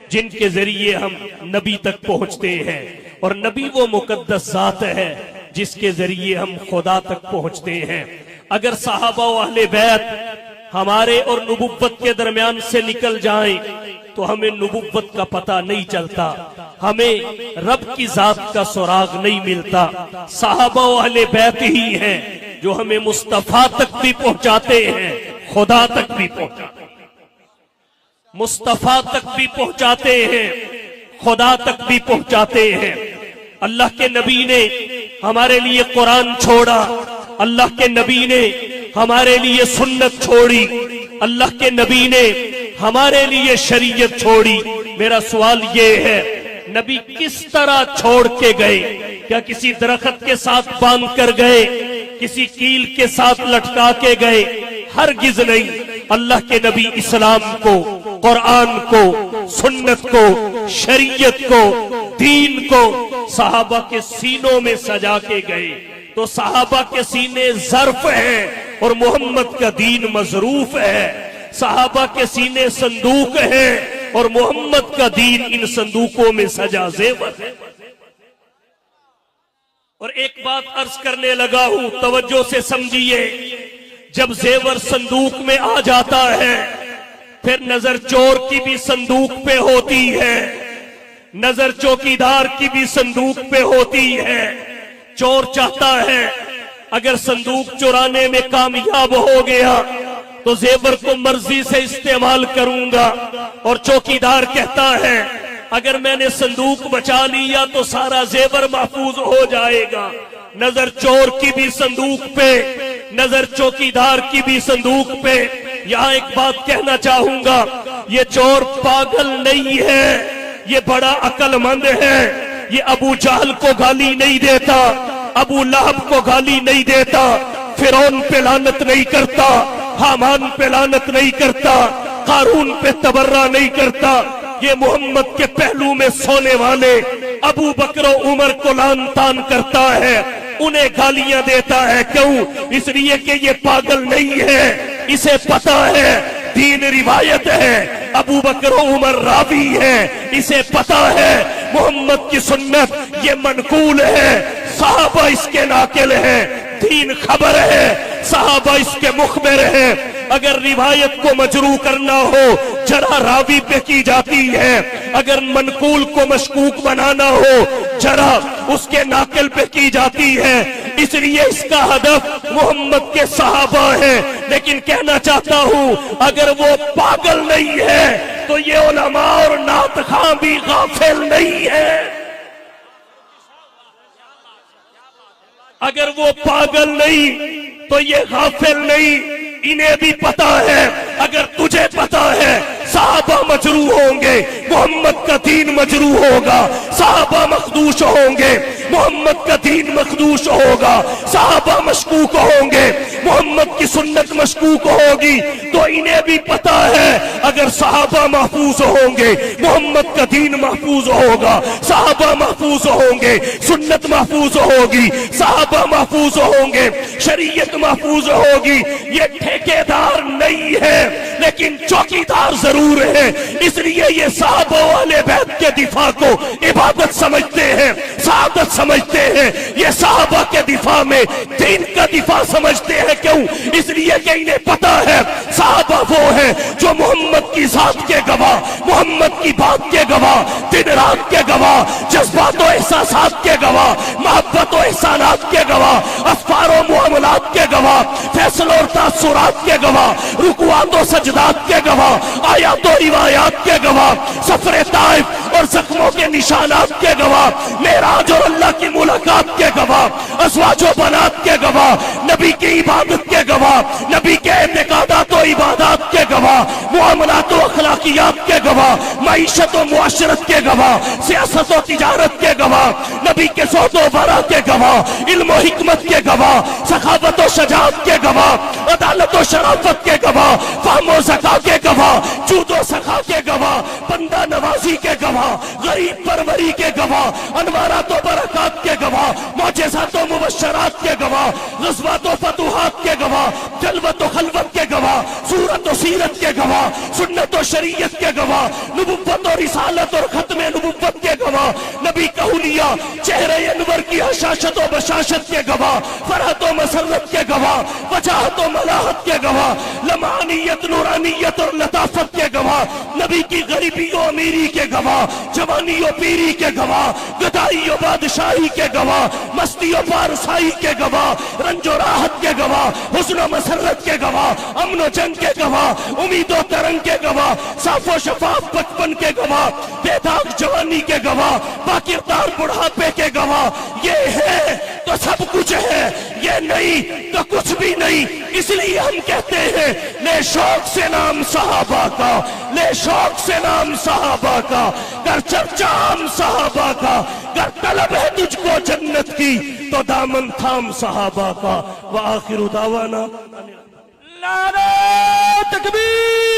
جن کے ذریعے ہم نبی تک پہنچتے ہیں، اور نبی وہ مقدس ذات ہے جس کے ذریعے ہم خدا تک پہنچتے ہیں۔ اگر صحابہ و اہل بیت ہمارے اور نبوت کے درمیان سے نکل جائیں تو ہمیں نبوت کا پتہ نہیں چلتا، ہمیں رب کی ذات کا سراغ نہیں ملتا۔ صحابہ و اہل بیت ہی ہیں جو ہمیں مصطفیٰ تک بھی پہنچاتے ہیں، خدا تک بھی پہنچاتے ہیں، مصطفیٰ تک بھی پہنچاتے ہیں، خدا تک بھی پہنچاتے ہیں۔ اللہ کے نبی نے ہمارے لیے قرآن چھوڑا، اللہ کے نبی نے ہمارے لیے سنت چھوڑی، اللہ کے نبی نے ہمارے لیے شریعت چھوڑی۔ میرا سوال یہ ہے، نبی کس طرح چھوڑ کے گئے؟ کیا کسی درخت کے ساتھ باندھ کر گئے؟ کسی کیل کے ساتھ لٹکا کے گئے؟ ہرگز نہیں۔ اللہ کے نبی اسلام کو، قرآن کو، سنت کو، شریعت کو، دین کو صحابہ کے سینوں میں سجا کے گئے۔ تو صحابہ کے سینے ظرف ہیں اور محمد کا دین مظروف ہے۔ صحابہ کے سینے صندوق ہیں اور محمد کا دین ان صندوقوں میں سجا زیور ہے۔ اور ایک بات عرض کرنے لگا ہوں، توجہ سے سمجھیے، جب زیور صندوق میں آ جاتا ہے پھر نظر چور کی بھی صندوق پہ ہوتی ہے، نظر چوکیدار کی بھی صندوق پہ ہوتی ہے۔ چور چاہتا ہے اگر صندوق چرانے میں کامیاب ہو گیا تو زیور کو مرضی سے استعمال کروں گا، اور چوکیدار کہتا ہے اگر میں نے صندوق بچا لیا تو سارا زیور محفوظ ہو جائے گا۔ نظر چور کی بھی صندوق پہ، نظر چوکیدار کی بھی صندوق پہ۔ یہاں ایک بات کہنا چاہوں گا، یہ چور پاگل نہیں ہے، یہ بڑا عقل مند ہے۔ یہ ابو جہل کو گالی نہیں دیتا، ابو لہب کو گالی نہیں دیتا، فرعون پہ لعنت نہیں کرتا، حامان پہ لعنت نہیں کرتا، قارون پہ تبرہ نہیں کرتا۔ یہ محمد کے پہلو میں سونے والے ابو بکر و عمر کو لعن طعن کرتا ہے، انہیں گالیاں دیتا ہے۔ کیوں؟ اس لیے کہ یہ پاگل نہیں ہے، اسے پتا ہے دین روایت ہے، ابو بکر و عمر راوی ہے، اسے پتا ہے محمد کی سنت یہ منقول ہے، صحابہ اس کے ناقل ہیں، دین خبر ہے، صحابہ اس کے مخبر ہیں۔ اگر روایت کو مجروح کرنا ہو جرح راوی پہ کی جاتی ہے، اگر منقول کو مشکوک بنانا ہو جرح اس کے ناقل پہ کی جاتی ہے۔ اس لیے اس کا ہدف محمد کے صحابہ ہے۔ لیکن کہنا چاہتا ہوں اگر وہ پاگل نہیں ہے تو یہ علماء اور نعت خواں بھی غافل نہیں ہے۔ اگر وہ پاگل نہیں تو یہ غافل نہیں، انہیں بھی پتا ہے۔ اگر تجھے پتا ہے صحابہ مجروح ہوں گے، محمد کا دین مجروح ہوگا، صحابہ مخدوش ہوں گے، محمد کا دین مخدوش ہوگا، صحابہ مشکوک ہوں گے، محمد کی سنت مشکوک ہوگی، تو انہیں بھی پتا ہے اگر صحابہ محفوظ ہوں گے محمد کا دین محفوظ ہوگا، صحابہ محفوظ ہوں گے، سنت محفوظ ہوگی، صحابہ محفوظ ہوں گے، شریعت محفوظ ہوگی۔ یہ ٹھیکیدار نہیں ہے لیکن چوکیدار ضرور ہے۔ اس لیے یہ صحابہ والے بیت کے دفاع کو عبادت سمجھتے ہیں، سعادت سمجھتے ہیں۔ یہ صحابہ کے دفاع میں دین کا دفاع سمجھتے ہیں۔ کیوں؟ اس لیے کہ انہیں پتا ہے صحابہ وہ ہیں جو محمد کی ذات کے گواہ، محمد کی بات کے گواہ، دن رات کے گواہ، جذبات و احساسات کے گواہ، محبت و احسانات کے گواہ، افکار و معاملات کے گواہ، فیصل اور تاثرات کے گواہ، رکوعات و سجدات کے گواہ، آیات و روایات کے گواہ، سفر طائف اور زخموں کے نشانات کے گواہ، معراج اور اللہ کی ملاقات کے گواہ، ازواج و بنات کے گواہ، نبی کی عبادت کے گواہ، نبی کے اعتقادات و عبادات کے گواہ، معاملات و اخلاقیات کے گواہ، معیشت و معاشرت کے گواہ، سیاست و تجارت کے گواہ، نبی کے زہد و ورع کے گواہ، علم و حکمت کے گواہ، سخاوت و شجاعت کے گواہ، عدالت و شرافت کے گواہ، فہم و ذکا کے گواہ، جود و سخا کے گواہ، بندہ نوازی کے گواہ، غریب پروری کے گواہ، انوارات و برکات کے گواہ، معجزات و مبشرات کے گواہ، غزوات و فتوحات کے گواہ، جلوت و خلوت کے گواہ، صورت و سیرت کے گواہ، سنت و شریعت کے گواہ، نبوت و رسالت اور ختم نبوت کے گواہ، نبی کا حلیہ چہرے انور کی حشاشت و بشاشت کے گواہ، فرحت و مسرت کے گواہ، وجاہت و ملاحت کے گواہ، لمعانیت نورانیت اور لطافت کے گواہ، نبی کی غریبی و امیری کے گواہ، جوانی و پیری کے گواہ، گدائی و بادشاہی کے گواہ، مستی و پارسائی کے گواہ، رنج و راحت کے گواہ، حسن و مسرت کے گواہ، امن و جنگ کے گواہ، امید و ترنگ کے گواہ، صاف و شفاف بچپن کے گواہ، بے داغ جوانی کے گواہ، باکردار بڑھاپے کے گواہ. یہ ہے تو سب کچھ ہے، یہ نہیں تو کچھ بھی نہیں. اس لیے ہم کہتے ہیں لے شوق سے نام صحابہ کا، لے شوق سے نام صحابہ کا، کر چرچا ہم صحابہ کا، گر طلب ہے تجھ کو جنت کی تو دامن تھام صحابہ کا. وآخر دعوانا نعرہ تکبیر.